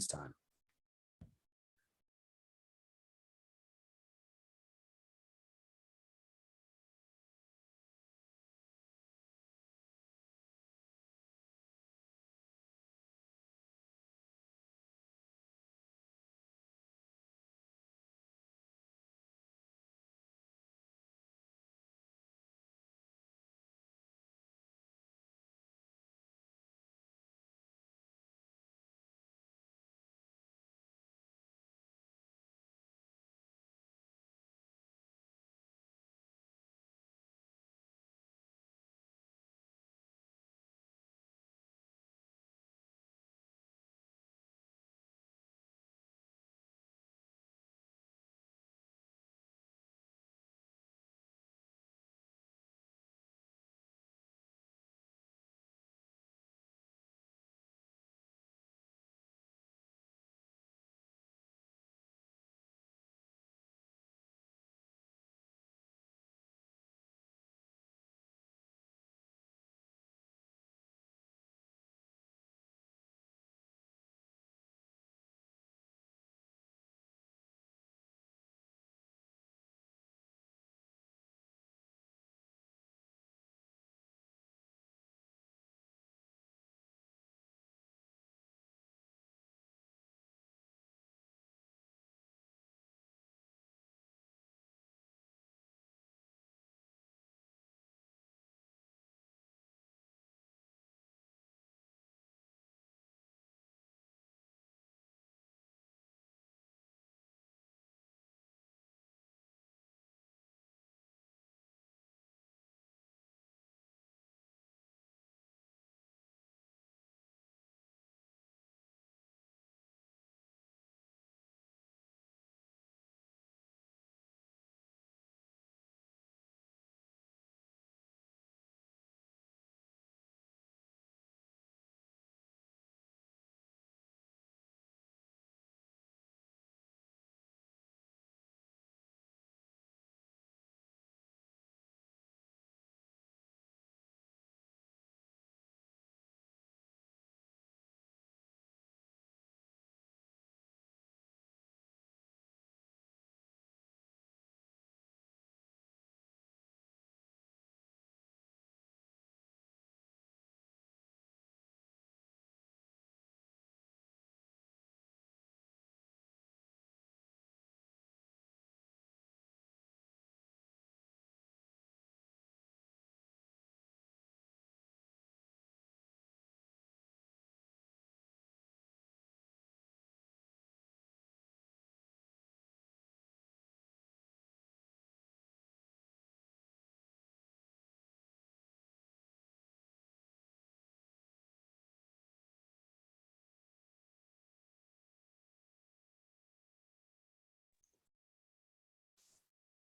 It's time.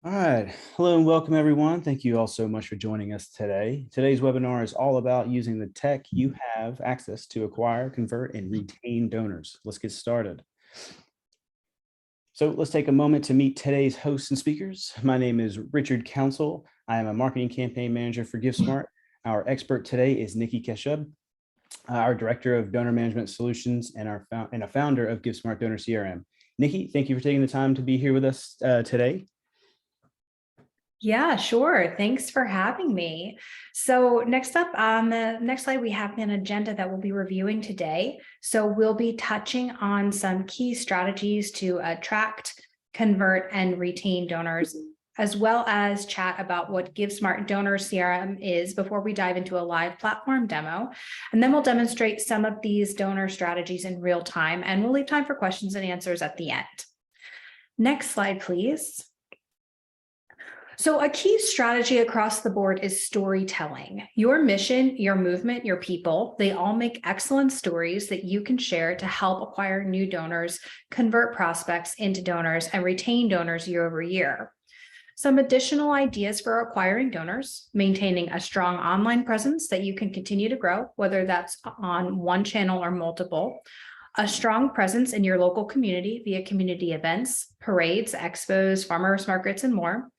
All right. Hello and welcome, everyone. Thank you all so much for joining us today. Today's webinar is all about using the tech you have access to acquire, convert, and retain donors. Let's get started. So let's take a moment to meet today's hosts and speakers. My name is Richard Council. I am a marketing campaign manager for GiveSmart. Our expert today is Nikki Keshub, our director of donor management solutions and a founder of GiveSmart Donor CRM. Nikki, thank you for taking the time to be here with us today. Yeah, sure. Thanks for having me. So next up on the next slide, we have an agenda that we'll be reviewing today. So we'll be touching on some key strategies to attract, convert, and retain donors, as well as chat about what GiveSmart Donor CRM is before we dive into a live platform demo. And then we'll demonstrate some of these donor strategies in real time, and we'll leave time for questions and answers at the end. Next slide, please. So a key strategy across the board is storytelling. Your mission, your movement, your people, they all make excellent stories that you can share to help acquire new donors, convert prospects into donors, and retain donors year over year. Some additional ideas for acquiring donors: maintaining a strong online presence that you can continue to grow, whether that's on one channel or multiple. A strong presence in your local community via community events, parades, expos, farmers markets, and more.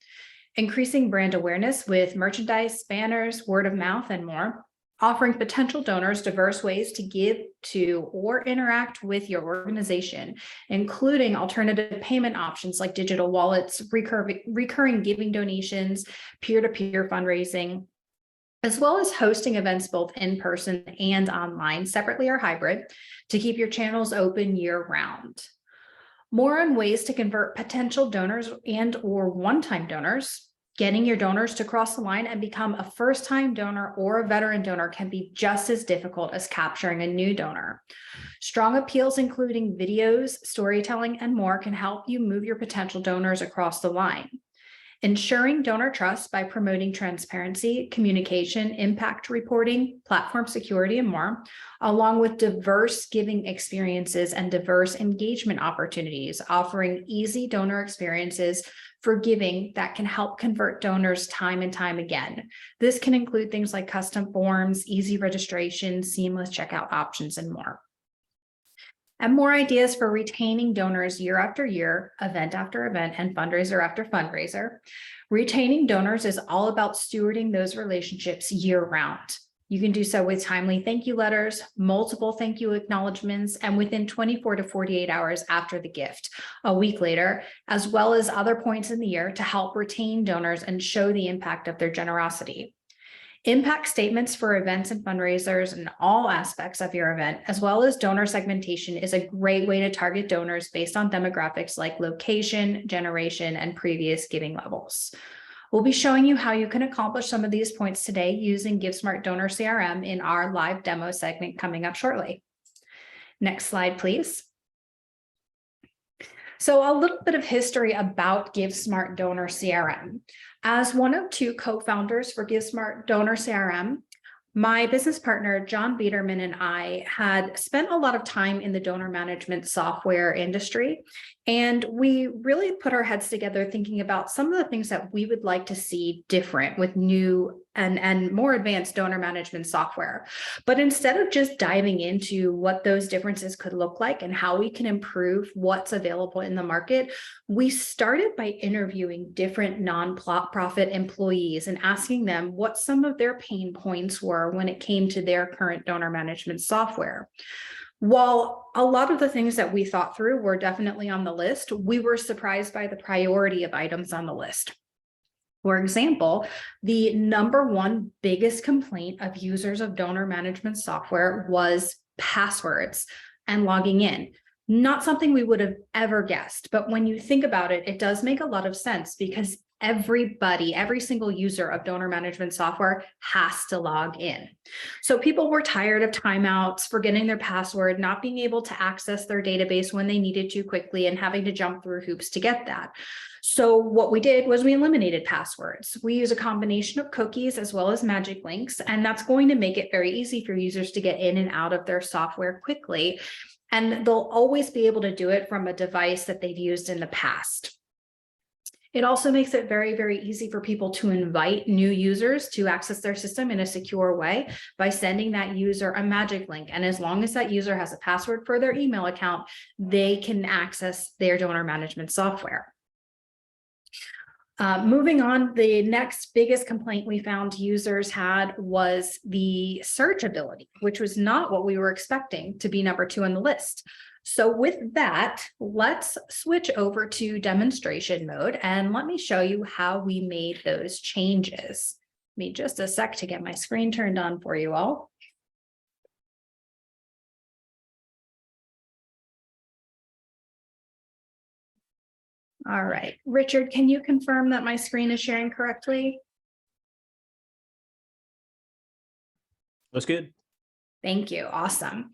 Increasing brand awareness with merchandise, banners, word of mouth, and more. offering potential donors diverse ways to give to or interact with your organization, including alternative payment options like digital wallets, recurring giving donations, peer-to-peer fundraising, as well as hosting events both in person and online, separately or hybrid, to keep your channels open year-round. More on ways to convert potential donors and or one-time donors. Getting your donors to cross the line and become a first-time donor or a veteran donor can be just as difficult as capturing a new donor. Strong appeals, including videos, storytelling, and more, can help you move your potential donors across the line. Ensuring donor trust by promoting transparency, communication, impact reporting, platform security, and more, along with diverse giving experiences and diverse engagement opportunities, offering easy donor experiences for giving that can help convert donors time and time again. This can include things like custom forms, easy registration, seamless checkout options, and more. And more ideas for retaining donors year after year, event after event, and fundraiser after fundraiser. Retaining donors is all about stewarding those relationships year round. You can do so with timely thank you letters, multiple thank you acknowledgements, and within 24 to 48 hours after the gift, a week later, as well as other points in the year to help retain donors and show the impact of their generosity. Impact statements for events and fundraisers in all aspects of your event, as well as donor segmentation, is a great way to target donors based on demographics like location, generation, and previous giving levels. We'll be showing you how you can accomplish some of these points today using GiveSmart Donor CRM in our live demo segment coming up shortly. Next slide, please. So a little bit of history about GiveSmart Donor CRM. As one of two co-founders for GiveSmart Donor CRM, my business partner, John Biederman, and I had spent a lot of time in the donor management software industry, and we really put our heads together thinking about some of the things that we would like to see different with new and more advanced donor management software. But instead of just diving into what those differences could look like and how we can improve what's available in the market, we started by interviewing different nonprofit employees and asking them what some of their pain points were when it came to their current donor management software. While a lot of the things that we thought through were definitely on the list, we were surprised by the priority of items on the list. For example, the number one biggest complaint of users of donor management software was passwords and logging in. Not something we would have ever guessed, but when you think about it, it does make a lot of sense because everybody, every single user of donor management software has to log in. So people were tired of timeouts, forgetting their password, not being able to access their database when they needed to quickly, and having to jump through hoops to get that. So what we did was we eliminated passwords. We use a combination of cookies as well as magic links, and that's going to make it very easy for users to get in and out of their software quickly. And they'll always be able to do it from a device that they've used in the past. It also makes it very, very easy for people to invite new users to access their system in a secure way by sending that user a magic link. And as long as that user has a password for their email account, they can access their donor management software. Moving on, the next biggest complaint we found users had was the search ability, which was not what we were expecting to be number 2 on the list. So with that, let's switch over to demonstration mode and let me show you how we made those changes. Give me just a sec to get my screen turned on for you all. All right, Richard, can you confirm that my screen is sharing correctly? Looks good. Thank you. Awesome.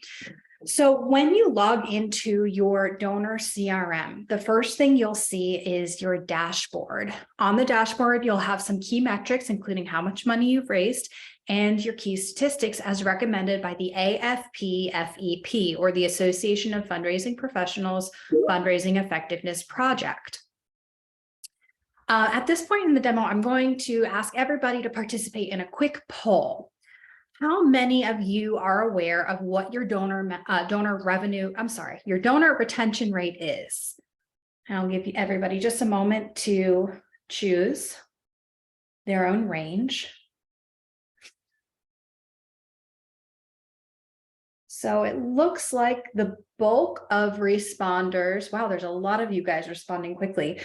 So when you log into your donor CRM, the first thing you'll see is your dashboard. On the dashboard, you'll have some key metrics, including how much money you've raised and your key statistics as recommended by the AFP-FEP, or the Association of Fundraising Professionals Fundraising Effectiveness Project. At this point in the demo, I'm going to ask everybody to participate in a quick poll. How many of you are aware of what your donor retention rate is? And I'll give everybody just a moment to choose their own range. So it looks like the bulk of responders, wow, there's a lot of you guys responding quickly.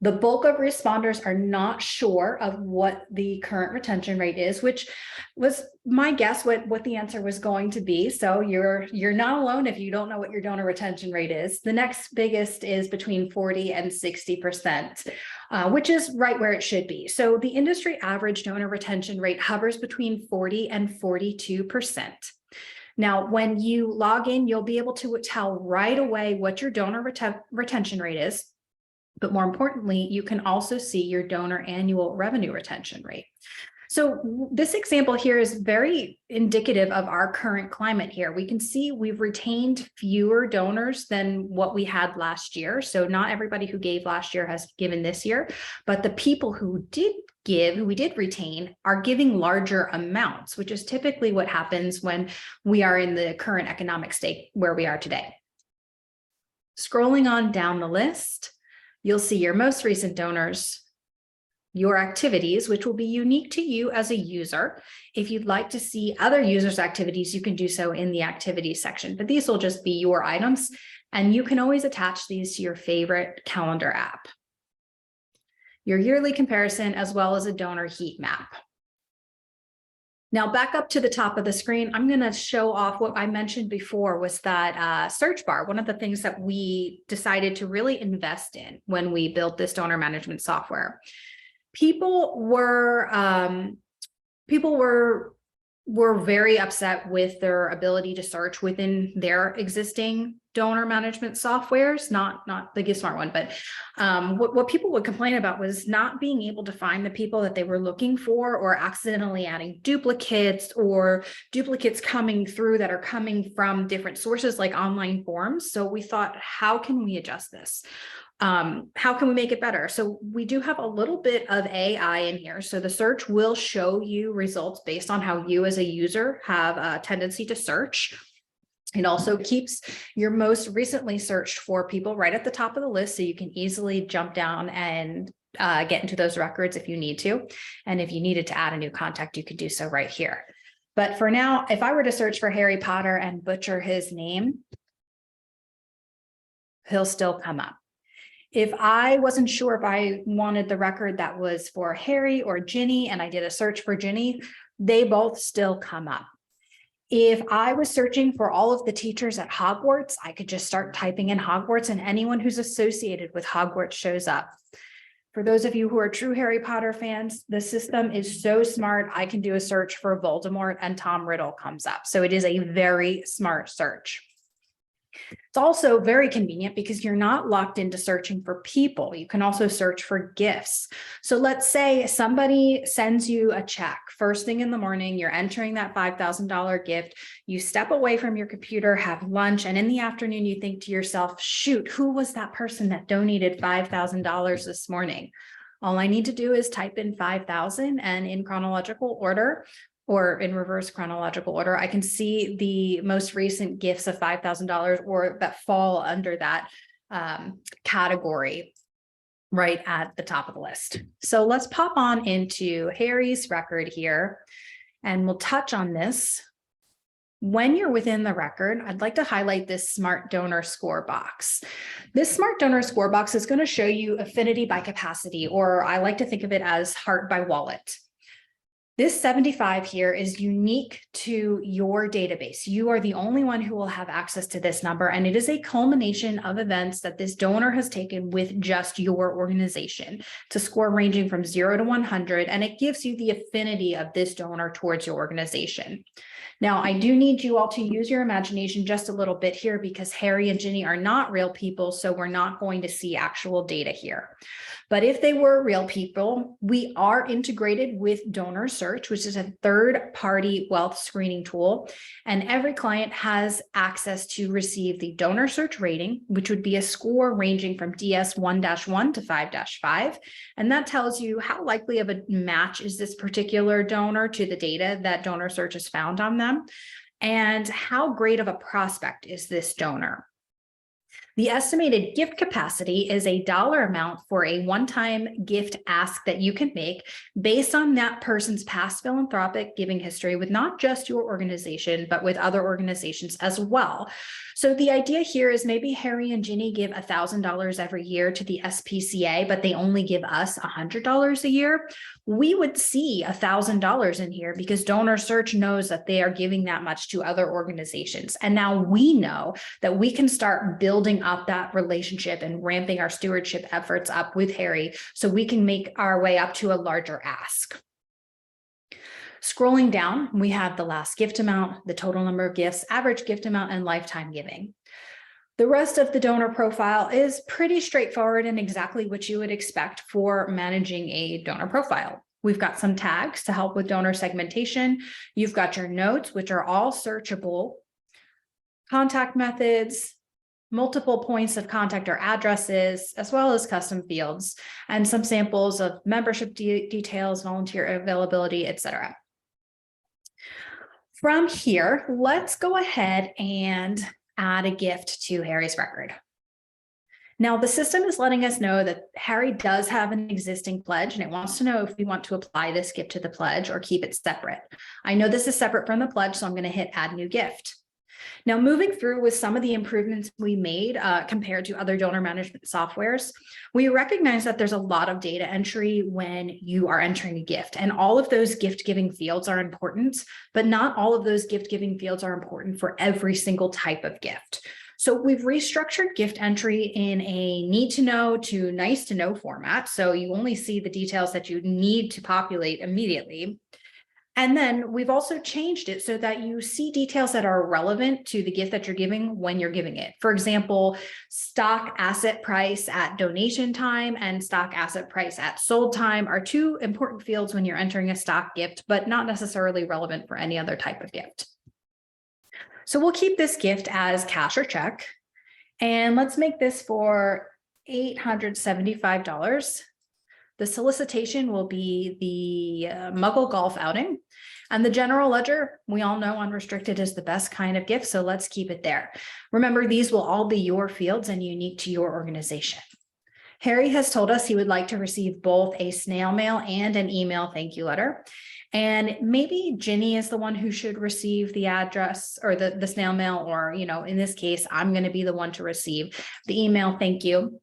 The bulk of responders are not sure of what the current retention rate is, which was my guess what the answer was going to be. So you're not alone if you don't know what your donor retention rate is. The next biggest is between 40 and 60%, which is right where it should be. So the industry average donor retention rate hovers between 40 and 42%. Now, when you log in, you'll be able to tell right away what your donor retention rate is. But more importantly, you can also see your donor annual revenue retention rate. So this example here is very indicative of our current climate here. We can see we've retained fewer donors than what we had last year. So not everybody who gave last year has given this year, but the people who did give, who we did retain, are giving larger amounts, which is typically what happens when we are in the current economic state where we are today. Scrolling on down the list, you'll see your most recent donors, your activities, which will be unique to you as a user. If you'd like to see other users' activities, you can do so in the activities section, but these will just be your items, and you can always attach these to your favorite calendar app. Your yearly comparison, as well as a donor heat map. Now back up to the top of the screen, I'm going to show off what I mentioned before was that search bar. One of the things that we decided to really invest in when we built this donor management software. People were very upset with their ability to search within their existing donor management softwares, not the GiveSmart one, but what people would complain about was not being able to find the people that they were looking for, or accidentally adding duplicates, or duplicates coming through that are coming from different sources like online forums. So we thought, how can we adjust this? How can we make it better? So we do have a little bit of AI in here. So the search will show you results based on how you as a user have a tendency to search. It also keeps your most recently searched for people right at the top of the list, so you can easily jump down and get into those records if you need to. And if you needed to add a new contact, you could do so right here. But for now, if I were to search for Harry Potter and butcher his name, he'll still come up. If I wasn't sure if I wanted the record that was for Harry or Ginny, and I did a search for Ginny, they both still come up. If I was searching for all of the teachers at Hogwarts, I could just start typing in Hogwarts, and anyone who's associated with Hogwarts shows up. For those of you who are true Harry Potter fans, the system is so smart. I can do a search for Voldemort and Tom Riddle comes up. So it is a very smart search. It's also very convenient because you're not locked into searching for people. You can also search for gifts. So let's say somebody sends you a check first thing in the morning, you're entering that $5,000 gift, you step away from your computer, have lunch, and in the afternoon, you think to yourself, shoot, who was that person that donated $5,000 this morning? All I need to do is type in 5,000, and in chronological order, or in reverse chronological order, I can see the most recent gifts of $5,000 or that fall under that category right at the top of the list. So let's pop on into Harry's record here, and we'll touch on this. When you're within the record, I'd like to highlight this Smart Donor Score box. This Smart Donor Score box is going to show you affinity by capacity, or I like to think of it as heart by wallet. This 75 here is unique to your database. You are the only one who will have access to this number, and it is a culmination of events that this donor has taken with just your organization to score ranging from 0 to 100, and it gives you the affinity of this donor towards your organization. Now, I do need you all to use your imagination just a little bit here because Harry and Ginny are not real people, so we're not going to see actual data here. But if they were real people, we are integrated with Donor Search, which is a third-party wealth screening tool. And every client has access to receive the Donor Search rating, which would be a score ranging from DS1-1 to 5-5. And that tells you how likely of a match is this particular donor to the data that Donor Search has found on them, and how great of a prospect is this donor. The estimated gift capacity is a dollar amount for a one-time gift ask that you can make based on that person's past philanthropic giving history with not just your organization, but with other organizations as well. So the idea here is maybe Harry and Ginny give $1,000 every year to the SPCA, but they only give us $100 a year. We would see $1,000 in here because Donor Search knows that they are giving that much to other organizations. And now we know that we can start building up that relationship and ramping our stewardship efforts up with Harry so we can make our way up to a larger ask. Scrolling down, we have the last gift amount, the total number of gifts, average gift amount, and lifetime giving. The rest of the donor profile is pretty straightforward and exactly what you would expect for managing a donor profile. We've got some tags to help with donor segmentation. You've got your notes, which are all searchable, contact methods, multiple points of contact or addresses, as well as custom fields, and some samples of membership details, volunteer availability, etc. From here, let's go ahead and add a gift to Harry's record. Now, the system is letting us know that Harry does have an existing pledge, and it wants to know if we want to apply this gift to the pledge or keep it separate. I know this is separate from the pledge, so I'm going to hit add new gift. Now, moving through with some of the improvements we made compared to other donor management softwares, we recognize that there's a lot of data entry when you are entering a gift, and all of those gift-giving fields are important, but not all of those gift-giving fields are important for every single type of gift. So we've restructured gift entry in a need to know to nice to know format. So you only see the details that you need to populate immediately. And then we've also changed it so that you see details that are relevant to the gift that you're giving when you're giving it. For example, stock asset price at donation time and stock asset price at sold time are two important fields when you're entering a stock gift, but not necessarily relevant for any other type of gift. So we'll keep this gift as cash or check, and let's make this for $875. The solicitation will be the Muggle Golf outing, and the general ledger, we all know unrestricted is the best kind of gift, so let's keep it there. Remember, these will all be your fields and unique to your organization. Harry has told us he would like to receive both a snail mail and an email thank you letter. And maybe Ginny is the one who should receive the address or the snail mail, or, you know, in this case, I'm going to be the one to receive the email thank you.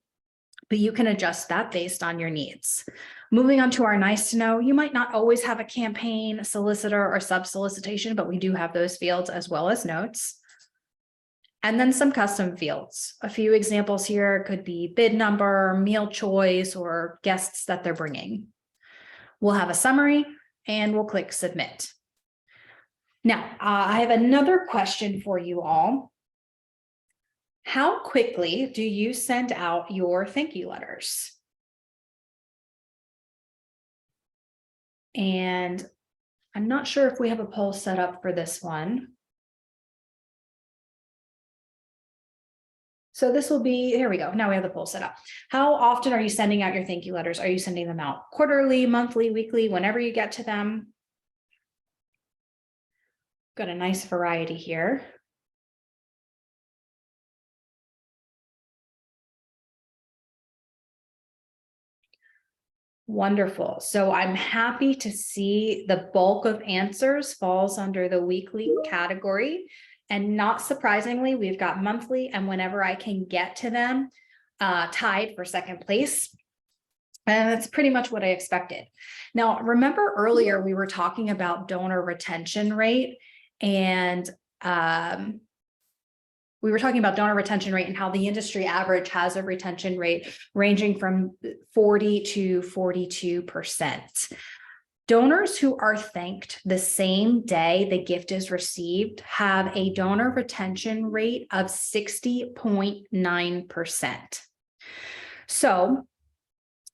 But you can adjust that based on your needs. Moving on to our nice to know, you might not always have a campaign, solicitor, or sub-solicitation, but we do have those fields as well as notes. And then some custom fields. A few examples here could be bid number, meal choice, or guests that they're bringing. We'll have a summary and we'll click submit. Now, I have another question for you all. How quickly do you send out your thank you letters? And I'm not sure if we have a poll set up for this one. So this will be, here we go. Now we have the poll set up. How often are you sending out your thank you letters? Are you sending them out quarterly, monthly, weekly, whenever you get to them? Got a nice variety here. Wonderful. So I'm happy to see the bulk of answers falls under the weekly category. And not surprisingly, we've got monthly and whenever I can get to them, tied for second place. And that's pretty much what I expected. Now, remember earlier we were talking about donor retention rate, and we were talking about donor retention rate and how the industry average has a retention rate ranging from 40 to 42%. Donors who are thanked the same day the gift is received have a donor retention rate of 60.9%. So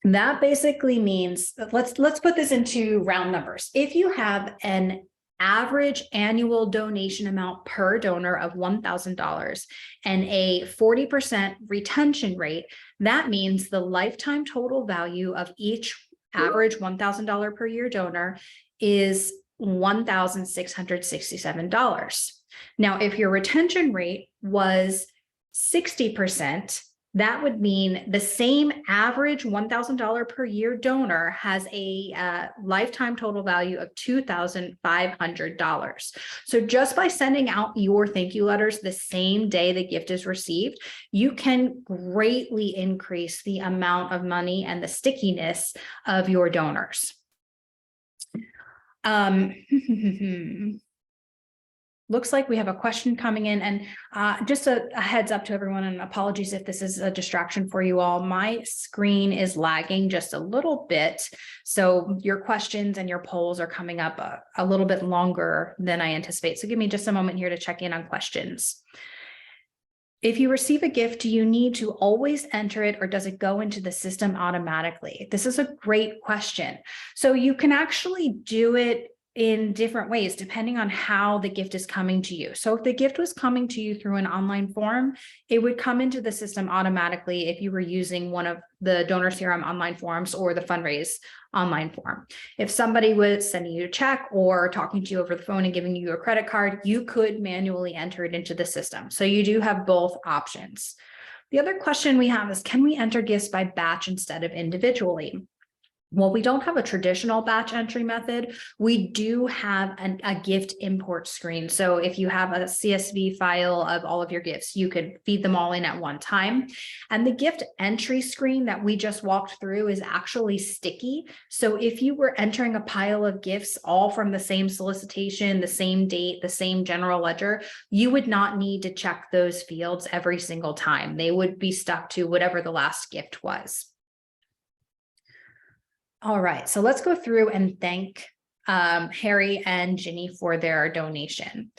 that basically means, let's put this into round numbers. If you have an average annual donation amount per donor of $1,000 and a 40% retention rate, that means the lifetime total value of each average $1,000 per year donor is $1,667. Now, if your retention rate was 60%, that would mean the same average $1,000 per year donor has a lifetime total value of $2,500. So just by sending out your thank you letters the same day the gift is received, you can greatly increase the amount of money and the stickiness of your donors. Looks like we have a question coming in, and just a heads up to everyone, and apologies if this is a distraction for you all. My screen is lagging just a little bit, so your questions and your polls are coming up a little bit longer than I anticipate. So give me just a moment here to check in on questions. If you receive a gift, do you need to always enter it, or does it go into the system automatically? This is a great question. So you can actually do it in different ways, depending on how the gift is coming to you. So if the gift was coming to you through an online form, it would come into the system automatically if you were using one of the Donor CRM online forms or the Fundraise online form. If somebody was sending you a check or talking to you over the phone and giving you a credit card, you could manually enter it into the system. So you do have both options. The other question we have is, can we enter gifts by batch instead of individually? Well, we don't have a traditional batch entry method. We do have a gift import screen. So if you have a CSV file of all of your gifts, you could feed them all in at one time. And the gift entry screen that we just walked through is actually sticky. So if you were entering a pile of gifts all from the same solicitation, the same date, the same general ledger, you would not need to check those fields every single time. They would be stuck to whatever the last gift was. All right, so let's go through and thank Harry and Ginny for their donation.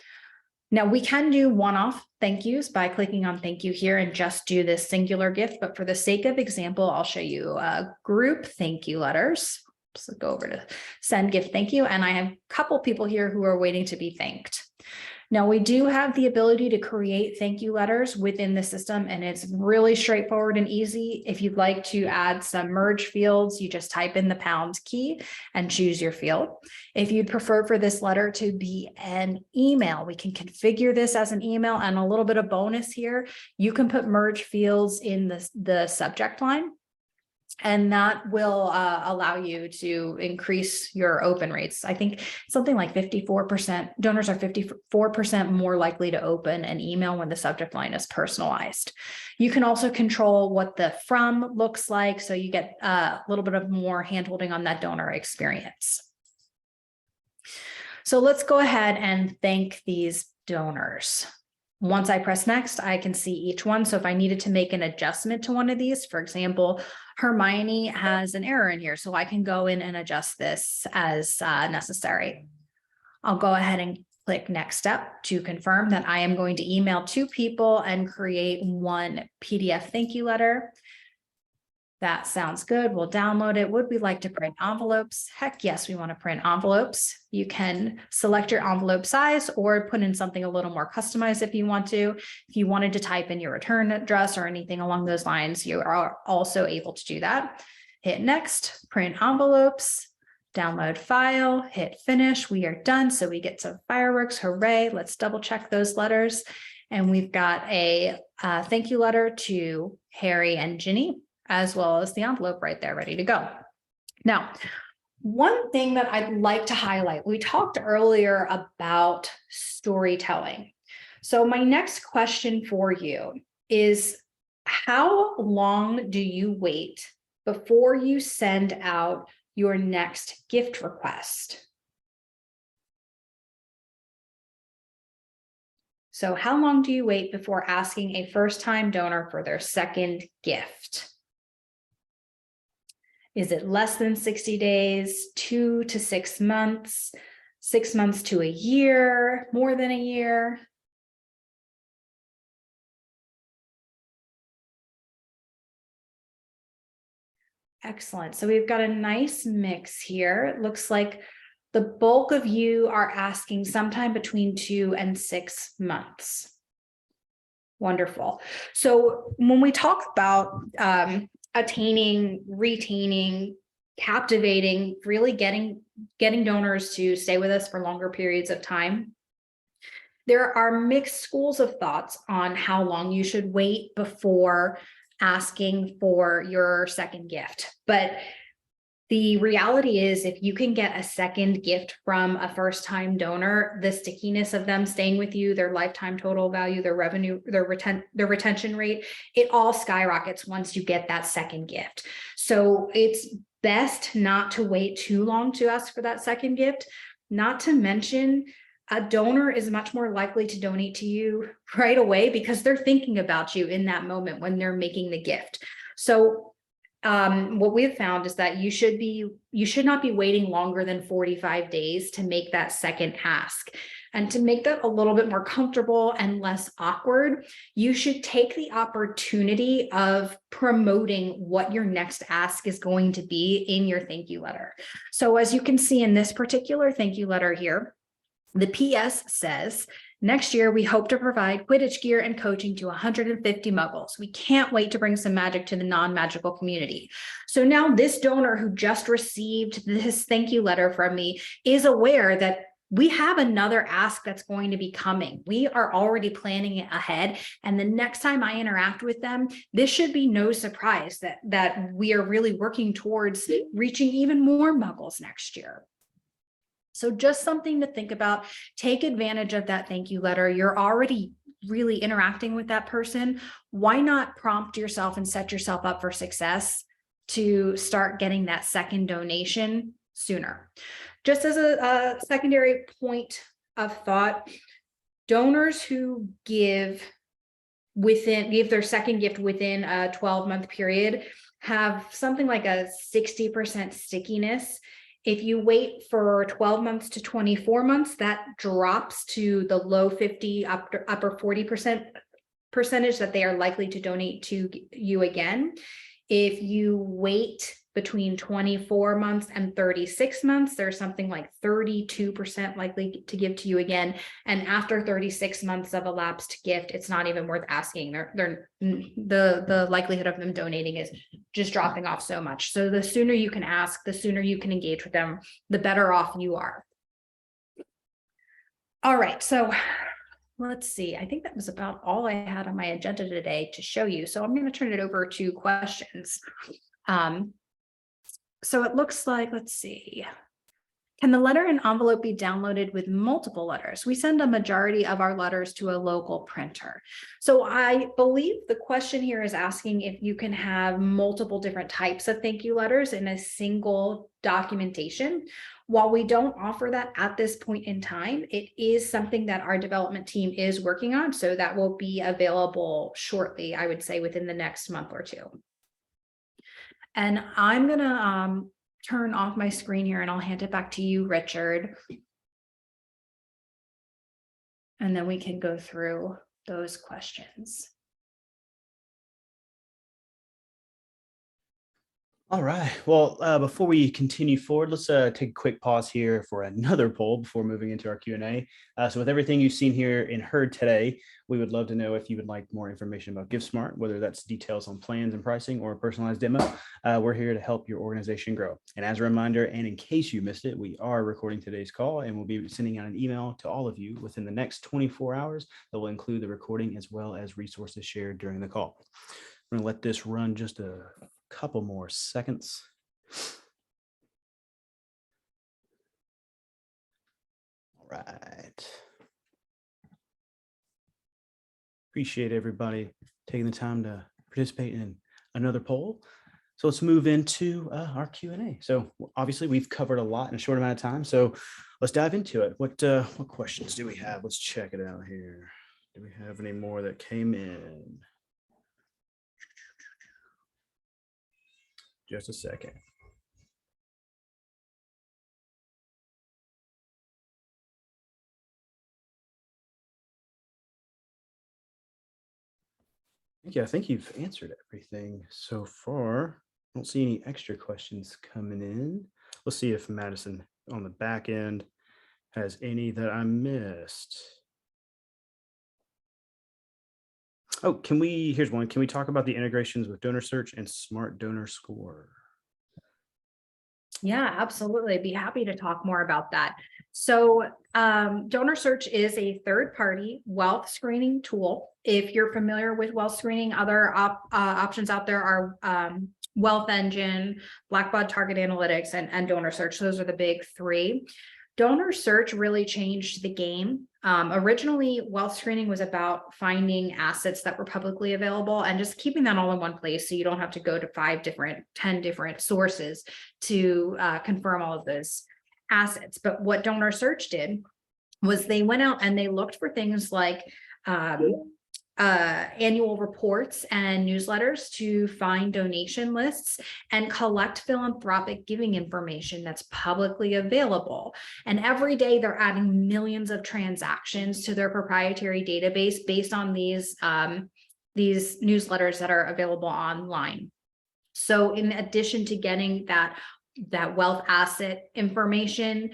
Now we can do one-off thank yous by clicking on thank you here and just do this singular gift, but for the sake of example, I'll show you group thank you letters. So go over to send gift thank you, and I have a couple people here who are waiting to be thanked. Now we do have the ability to create thank you letters within the system, and it's really straightforward and easy. If you'd like to add some merge fields, you just type in the pound key and choose your field. If you'd prefer for this letter to be an email, we can configure this as an email, and a little bit of bonus here, you can put merge fields in the subject line. And that will allow you to increase your open rates. I think something like 54%, donors are 54% more likely to open an email when the subject line is personalized. You can also control what the from looks like, so you get a little bit of more handholding on that donor experience. So let's go ahead and thank these donors. Once I press next, I can see each one. So if I needed to make an adjustment to one of these, for example, Hermione has an error in here, so I can go in and adjust this as necessary. I'll go ahead and click next step to confirm that I am going to email 2 people and create one PDF thank you letter. That sounds good. We'll download it. Would we like to print envelopes? Heck yes, we want to print envelopes. You can select your envelope size or put in something a little more customized if you want to. If you wanted to type in your return address or anything along those lines, you are also able to do that. Hit next, print envelopes, download file, hit finish. We are done. So we get some fireworks. Hooray. Let's double check those letters. And we've got a thank you letter to Harry and Ginny, as well as the envelope right there ready to go. Now, one thing that I'd like to highlight, we talked earlier about storytelling. So my next question for you is, how long do you wait before you send out your next gift request? So how long do you wait before asking a first-time donor for their second gift? Is it less than 60 days, 2 to 6 months, 6 months to a year, more than a year? Excellent. So we've got a nice mix here. It looks like the bulk of you are asking sometime between 2 and 6 months. Wonderful. So when we talk about attaining, retaining, captivating, really getting donors to stay with us for longer periods of time, There are mixed schools of thoughts on how long you should wait before asking for your second gift. But the reality is, if you can get a second gift from a first-time donor, the stickiness of them staying with you, their lifetime total value, their revenue, their retention rate, it all skyrockets once you get that second gift. So it's best not to wait too long to ask for that second gift. Not to mention, a donor is much more likely to donate to you right away because they're thinking about you in that moment when they're making the gift. So what we have found is that you should not be waiting longer than 45 days to make that second ask. And to make that a little bit more comfortable and less awkward, you should take the opportunity of promoting what your next ask is going to be in your thank you letter. So as you can see in this particular thank you letter here, the PS says, next year, we hope to provide Quidditch gear and coaching to 150 muggles. We can't wait to bring some magic to the non-magical community. So now this donor who just received this thank you letter from me is aware that we have another ask that's going to be coming. We are already planning it ahead. And the next time I interact with them, this should be no surprise that we are really working towards reaching even more muggles next year. So just something to think about. Take advantage of that thank you letter. You're already really interacting with that person. Why not prompt yourself and set yourself up for success to start getting that second donation sooner? Just as a secondary point of thought, donors who give their second gift within a 12-month period have something like a 60% stickiness. If you wait for 12 months to 24 months, that drops to the low 50, upper 40% percentage that they are likely to donate to you again. If you wait between 24 months and 36 months, there's something like 32% likely to give to you again. And after 36 months of elapsed gift, it's not even worth asking. The likelihood of them donating is just dropping off so much. So the sooner you can ask, the sooner you can engage with them, the better off you are. All right, so let's see. I think that was about all I had on my agenda today to show you. So I'm going to turn it over to questions. So it looks like, let's see. Can the letter and envelope be downloaded with multiple letters? We send a majority of our letters to a local printer. So I believe the question here is asking if you can have multiple different types of thank you letters in a single documentation. While we don't offer that at this point in time, it is something that our development team is working on. So that will be available shortly, I would say within the next month or two. And I'm going to turn off my screen here and I'll hand it back to you, Richard. And then we can go through those questions. All right. Well, before we continue forward, let's take a quick pause here for another poll before moving into our Q&A. So with everything you've seen here and heard today, we would love to know if you would like more information about GiveSmart, whether that's details on plans and pricing or a personalized demo. We're here to help your organization grow. And as a reminder, and in case you missed it, we are recording today's call and we'll be sending out an email to all of you within the next 24 hours that will include the recording as well as resources shared during the call. I'm going to let this run just a couple more seconds. All right. Appreciate everybody taking the time to participate in another poll. So let's move into our Q&A. So obviously we've covered a lot in a short amount of time. So let's dive into it. What questions do we have? Let's check it out here. Do we have any more that came in? Just a second. Yeah, I think you've answered everything so far. I don't see any extra questions coming in. Let's see if Madison on the back end has any that I missed. Oh, here's one. Can we talk about the integrations with Donor Search and Smart Donor Score? Yeah, absolutely. Be happy to talk more about that. So, Donor Search is a third-party wealth screening tool. If you're familiar with wealth screening, other options out there are Wealth Engine, Blackbaud Target Analytics, and Donor Search. Those are the big three. Donor Search really changed the game. Originally, wealth screening was about finding assets that were publicly available and just keeping that all in one place so you don't have to go to 10 different sources to confirm all of those assets. But what Donor Search did was they went out and they looked for things like annual reports and newsletters to find donation lists and collect philanthropic giving information that's publicly available. And every day they're adding millions of transactions to their proprietary database based on these newsletters that are available online. So in addition to getting that wealth asset information,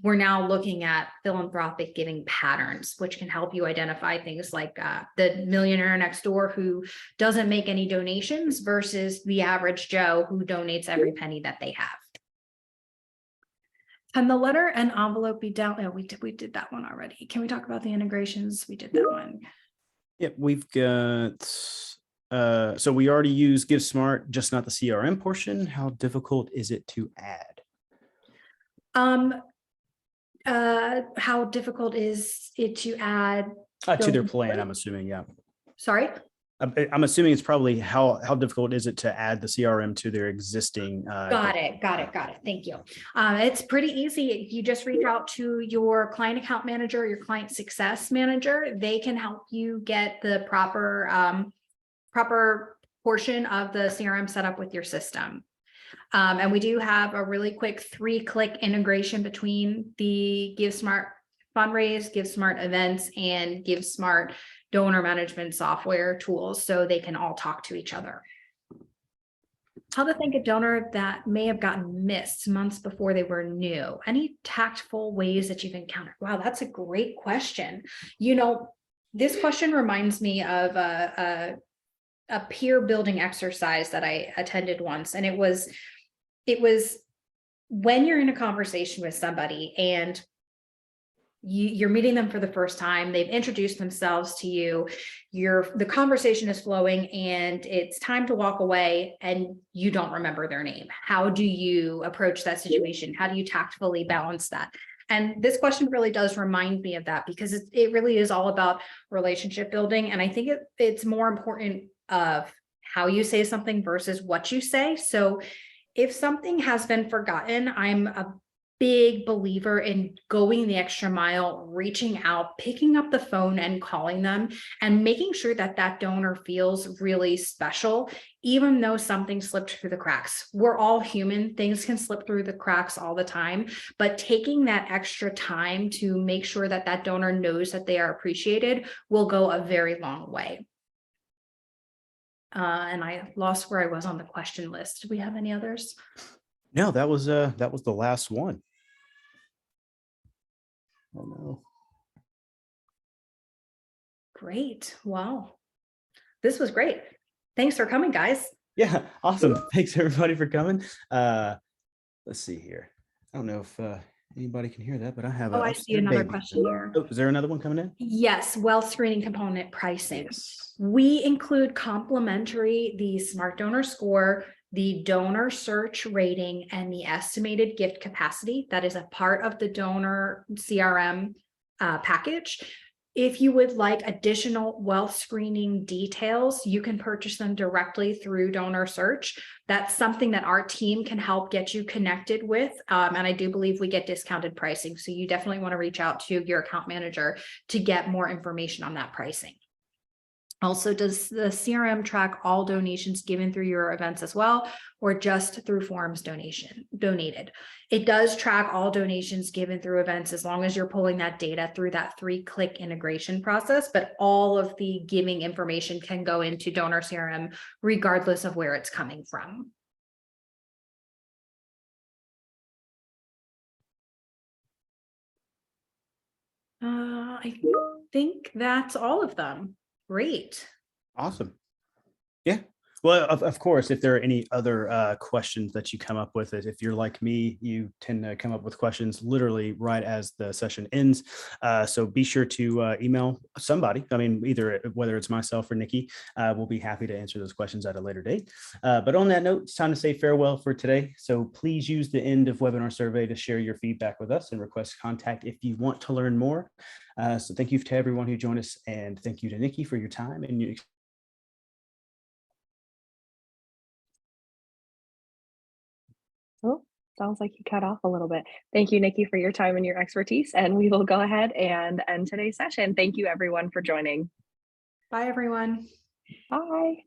we're now looking at philanthropic giving patterns, which can help you identify things like the millionaire next door who doesn't make any donations versus the average Joe who donates every penny that they have. Can the letter and envelope be down? Oh, we did that one already. Can we talk about the integrations? We did that one. Yep, we've got, so we already use GiveSmart, just not the CRM portion. How difficult is it to add? How difficult is it to add To their plan, I'm assuming, yeah. Sorry? I'm assuming it's probably how difficult is it to add the CRM to their existing. Got it. Thank you. It's pretty easy. You just reach out to your client account manager, your client success manager. They can help you get the proper portion of the CRM set up with your system. And we do have a really quick 3-click integration between the GiveSmart Fundraise, GiveSmart Events, and GiveSmart donor management software tools, so they can all talk to each other. How to thank a donor that may have gotten missed months before they were new. Any tactful ways that you've encountered? Wow, that's a great question. You know, this question reminds me of a peer building exercise that I attended once, and it was when you're in a conversation with somebody and you're meeting them for the first time, they've introduced themselves to you, the conversation is flowing and it's time to walk away and you don't remember their name. How do you approach that situation? How do you tactfully balance that? And this question really does remind me of that, because it really is all about relationship building. And I think it's more important of how you say something versus what you say. So if something has been forgotten, I'm a big believer in going the extra mile, reaching out, picking up the phone and calling them and making sure that that donor feels really special, even though something slipped through the cracks. We're all human. Things can slip through the cracks all the time, but taking that extra time to make sure that that donor knows that they are appreciated will go a very long way. And I lost where I was on the question list. Do we have any others? No, that was the last one. Oh no. Great. Wow. This was great. Thanks for coming, guys. Yeah, awesome. Thanks everybody for coming. Let's see here. I don't know if anybody can hear that, but I have I see another question here. Oh, is there another one coming in? Yes, wealth screening component pricing. Yes. We include complimentary the Smart Donor Score, the donor search rating, and the estimated gift capacity. That is a part of the donor CRM package. If you would like additional wealth screening details, you can purchase them directly through Donor Search. That's something that our team can help get you connected with. And I do believe we get discounted pricing. So you definitely want to reach out to your account manager to get more information on that pricing. Also, does the CRM track all donations given through your events as well, or just through forms donated? It does track all donations given through events as long as you're pulling that data through that 3-click integration process, but all of the giving information can go into Donor CRM regardless of where it's coming from. I think that's all of them. Great. Awesome. Yeah. Well, of course, if there are any other questions that you come up with, if you're like me, you tend to come up with questions literally right as the session ends. So be sure to email somebody. I mean, either whether it's myself or Nikki, we'll be happy to answer those questions at a later date. But on that note, it's time to say farewell for today. So please use the end of webinar survey to share your feedback with us and request contact if you want to learn more. So thank you to everyone who joined us, and thank you to Nikki for your time and your Oh, sounds like you cut off a little bit. Thank you, Nikki, for your time and your expertise. And we will go ahead and end today's session. Thank you, everyone, for joining. Bye, everyone. Bye.